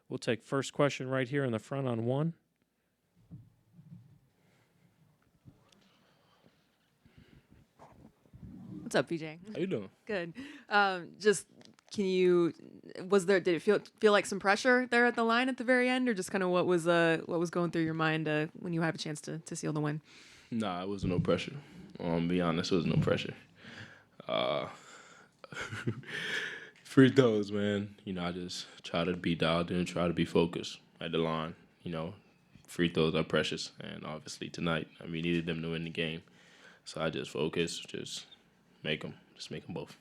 We'll take first question right here in the front on one. What's up, VJ? How you doing? Good. Just did it feel like some pressure there at the line at the very end, or just kind of what was going through your mind when you have a chance to seal the win? Nah, it wasn't no pressure. Be honest, it was no pressure. Free throws, man. I just try to be dialed in, try to be focused at the line. Free throws are precious, and obviously tonight, we needed them to win the game. So I just focused, just make them both.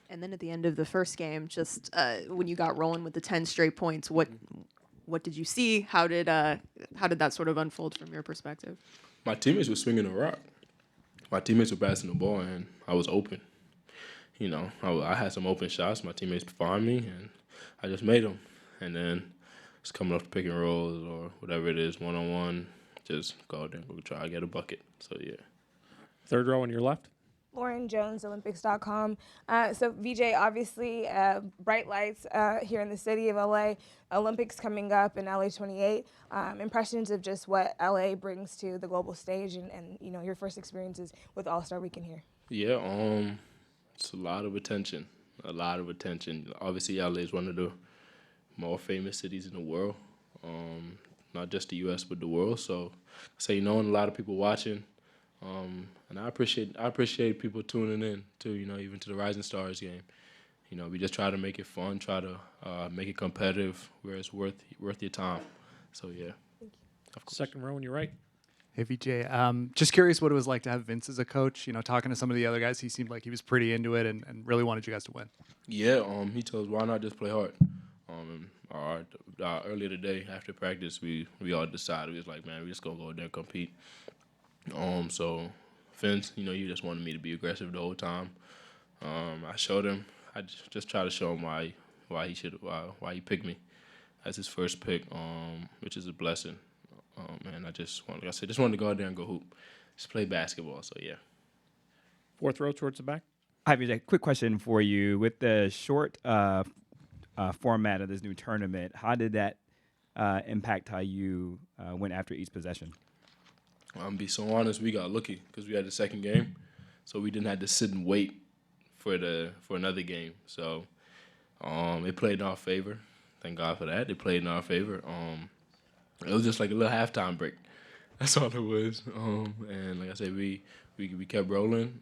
And then at the end of the first game, just when you got rolling with the 10 straight points, what did you see? How did that sort of unfold from your perspective? My teammates were swinging the rock. My teammates were passing the ball, and I was open. I had some open shots. My teammates found me, and I just made them. And then just coming off the pick and rolls or whatever it is, one-on-one, just go out there and go try to get a bucket. So, yeah. Third row on your left. Lauren Jones, Olympics.com. So, VJ, obviously, bright lights here in the city of LA. Olympics coming up in LA 28. Impressions of just what LA brings to the global stage and your first experiences with All-Star Weekend here. Yeah, it's a lot of attention. Obviously, LA is one of the more famous cities in the world, not just the U.S., but the world. So, and a lot of people watching. And I appreciate people tuning in to, even to the Rising Stars game. We just try to make it fun, try to make it competitive where it's worth your time. So, yeah. Thank you. Of course. Second row on your right. Hey, VJ. Just curious what it was like to have Vince as a coach. Talking to some of the other guys, he seemed like he was pretty into it and really wanted you guys to win. Yeah, he told us, why not just play hard? Earlier today, after practice, we all decided, we was like, man, we just going to go out there and compete. So Vince, you just wanted me to be aggressive the whole time. I showed him. I just tried to show him why he picked me as his first pick, which is a blessing. And I just wanted to go out there and go hoop, just play basketball. So yeah. Fourth row towards the back. Hi, Vijay. Quick question for you. With the short format of this new tournament, how did that impact how you went after each possession? I'm be so honest, we got lucky because we had the second game, so we didn't have to sit and wait for another game. So it played in our favor. Thank God for that. It played in our favor. It was just like a little halftime break. That's all it was. And like I said, we kept rolling.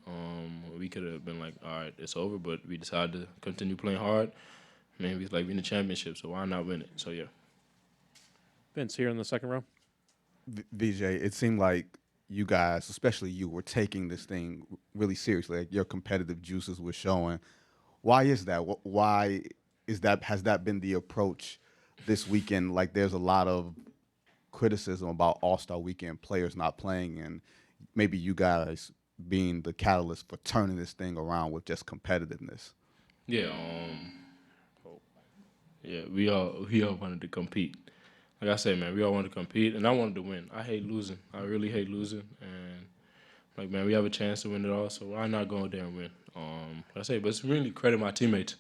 We could have been like, all right, it's over, but we decided to continue playing hard. Man, we in the championship, so why not win it? So yeah. Vince here in the second row. VJ, it seemed like you guys, especially you, were taking this thing really seriously. Like your competitive juices were showing. Why is that? Why is that? Has that been the approach this weekend? Like there's a lot of criticism about All-Star Weekend players not playing, and maybe you guys being the catalyst for turning this thing around with just competitiveness. Yeah. We all wanted to compete. Like I said, man, we all wanted to compete, and I wanted to win. I hate losing. I really hate losing, and man, we have a chance to win it all, so why not go out there and win? Like I say, but it's really credit my teammates.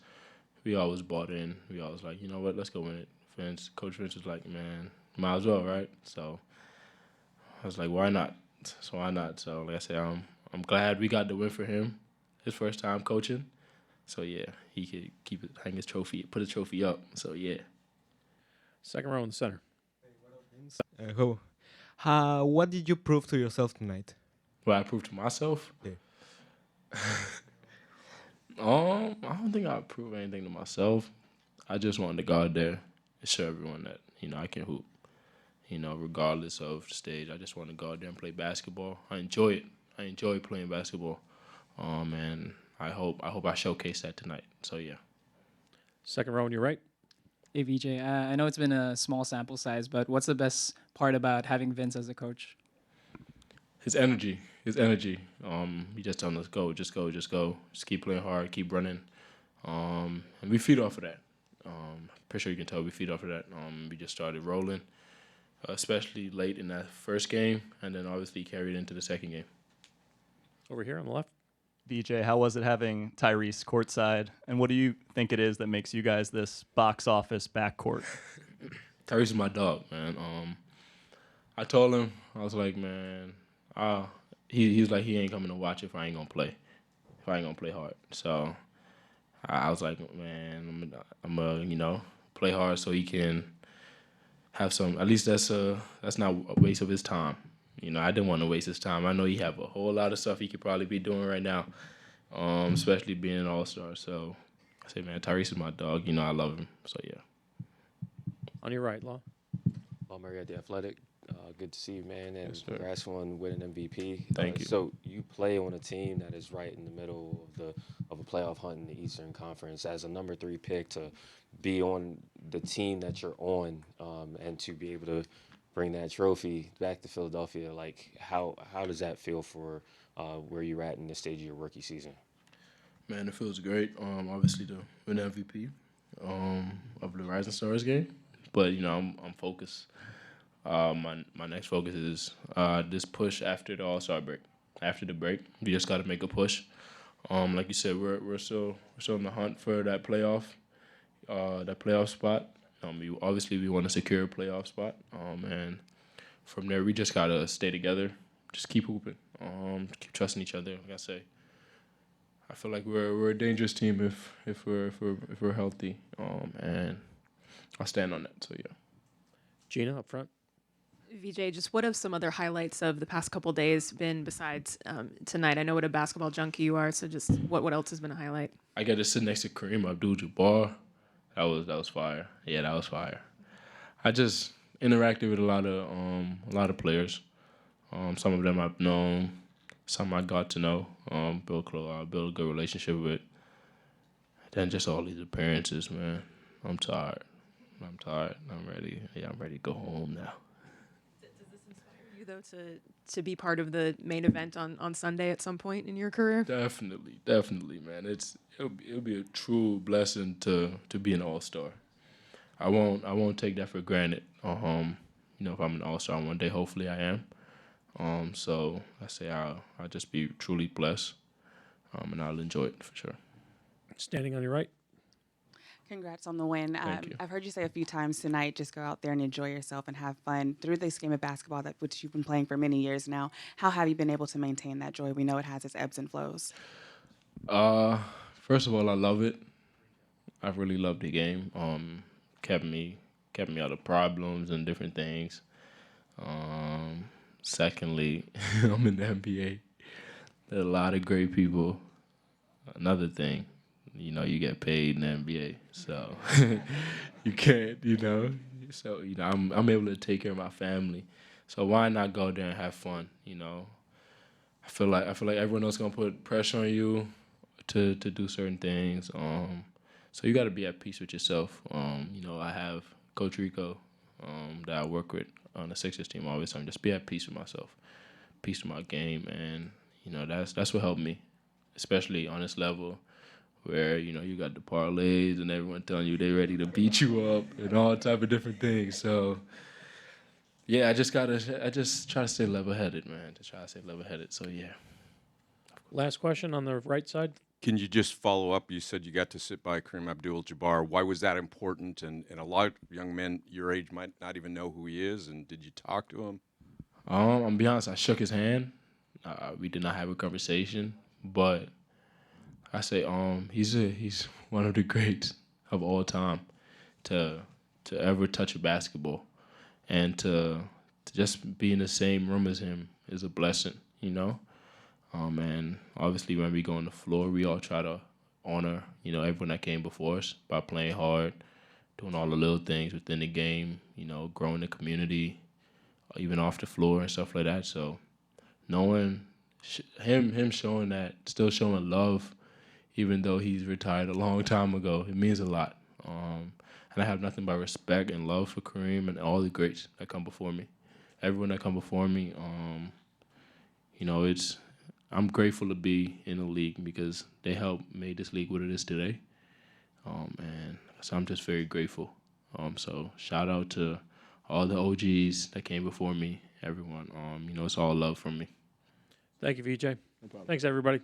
We always bought in. We always like, you know what, let's go win it. Coach Vince was like, man, might as well, right? So I was like, why not? So why not? So like I said, I'm glad we got the win for him, his first time coaching. So yeah, he could hang his trophy, put his trophy up. So yeah. Second row in the center. What did you prove to yourself tonight? What I proved to myself? Yeah. I don't think I proved anything to myself. I just wanted to go out there and show everyone that, I can hoop. Regardless of the stage, I just want to go out there and play basketball. I enjoy it. I enjoy playing basketball. And I hope I showcase that tonight. So yeah. Second row on your right. Hey, VJ, I know it's been a small sample size, but what's the best part about having Vince as a coach? His energy. He just telling us, go, just keep playing hard, keep running. And we feed off of that. Pretty sure you can tell we feed off of that. We just started rolling, especially late in that first game, and then obviously carried into the second game. Over here on the left. VJ, how was it having Tyrese courtside, and what do you think it is that makes you guys this box office backcourt? Tyrese is my dog, man. I told him, I was like, man, he was like, he ain't coming to watch if I ain't gonna play, if I ain't gonna play hard. So I was like, man, I'm gonna play hard so he can have some. At least that's not a waste of his time. I didn't want to waste his time. I know he have a whole lot of stuff he could probably be doing right now, especially being an all-star. So I say, man, Tyrese is my dog. I love him. So yeah. On your right, Law. Paul Murray at The Athletic. Good to see you, man, and Yes, sir. congrats on winning MVP. Thank you. So you play on a team that is right in the middle of a playoff hunt in the Eastern Conference. As a number 3 pick, to be on the team that you're on, and to be able to bring that trophy back to Philadelphia, like how does that feel for where you're at in the stage of your rookie season? Man, it feels great. Obviously to win MVP of the Rising Stars game, but I'm focused. My next focus is this push after the All-Star break. After the break, we just got to make a push. Like you said, we're still in the hunt for that playoff spot. We want to secure a playoff spot. And from there, we just gotta stay together, just keep hooping, keep trusting each other. Like I say, I feel like we're a dangerous team if we're healthy. And I'll stand on that. So yeah. Gina up front. VJ, just what have some other highlights of the past couple days been besides tonight? I know what a basketball junkie you are, so just what else has been a highlight? I got to sit next to Kareem Abdul-Jabbar. That was fire. Yeah, that was fire. I just interacted with a lot of players. Some of them I've known, some I got to know, build a good relationship with. Then just all these appearances, man. I'm tired. I'm ready. Yeah, I'm ready to go home now. Does this inspire you though to be part of the main event on Sunday at some point in your career? Definitely, man. It'll be a true blessing to be an all-star. I won't take that for granted. If I'm an all-star one day, hopefully I am. So I say I'll just be truly blessed, and I'll enjoy it for sure. Standing on your right. Congrats on the win. Thank you. I've heard you say a few times tonight, just go out there and enjoy yourself and have fun. Through this game of basketball, which you've been playing for many years now, how have you been able to maintain that joy? We know it has its ebbs and flows. First of all, I love it. I really love the game. Kept me out of problems and different things. Secondly, I'm in the NBA. There are a lot of great people. Another thing, you get paid in the NBA, so you can't, So I'm able to take care of my family. So why not go there and have fun? I feel like everyone else gonna put pressure on you to do certain things. So you got to be at peace with yourself. I have Coach Rico that I work with on the Sixers team all the time. Just be at peace with myself, peace with my game, and that's what helped me, especially on this level where you got the parlays and everyone telling you they're ready to beat you up and all type of different things. So yeah, I just try to stay level-headed, man. So yeah. Last question on the right side. Can you just follow up? You said you got to sit by Kareem Abdul-Jabbar. Why was that important? And a lot of young men your age might not even know who he is. And did you talk to him? I'll be honest, I shook his hand. We did not have a conversation, but I say he's one of the greats of all time to ever touch a basketball, and to just be in the same room as him is a blessing, And obviously when we go on the floor, we all try to honor, everyone that came before us by playing hard, doing all the little things within the game, growing the community, even off the floor and stuff like that. So knowing him showing that, still showing love, even though he's retired a long time ago, it means a lot. And I have nothing but respect and love for Kareem and all the greats that come before me. Everyone that come before me, I'm grateful to be in the league because they helped make this league what it is today. And so I'm just very grateful. So shout out to all the OGs that came before me, everyone. It's all love from me. Thank you, VJ. No problem. Thanks, everybody.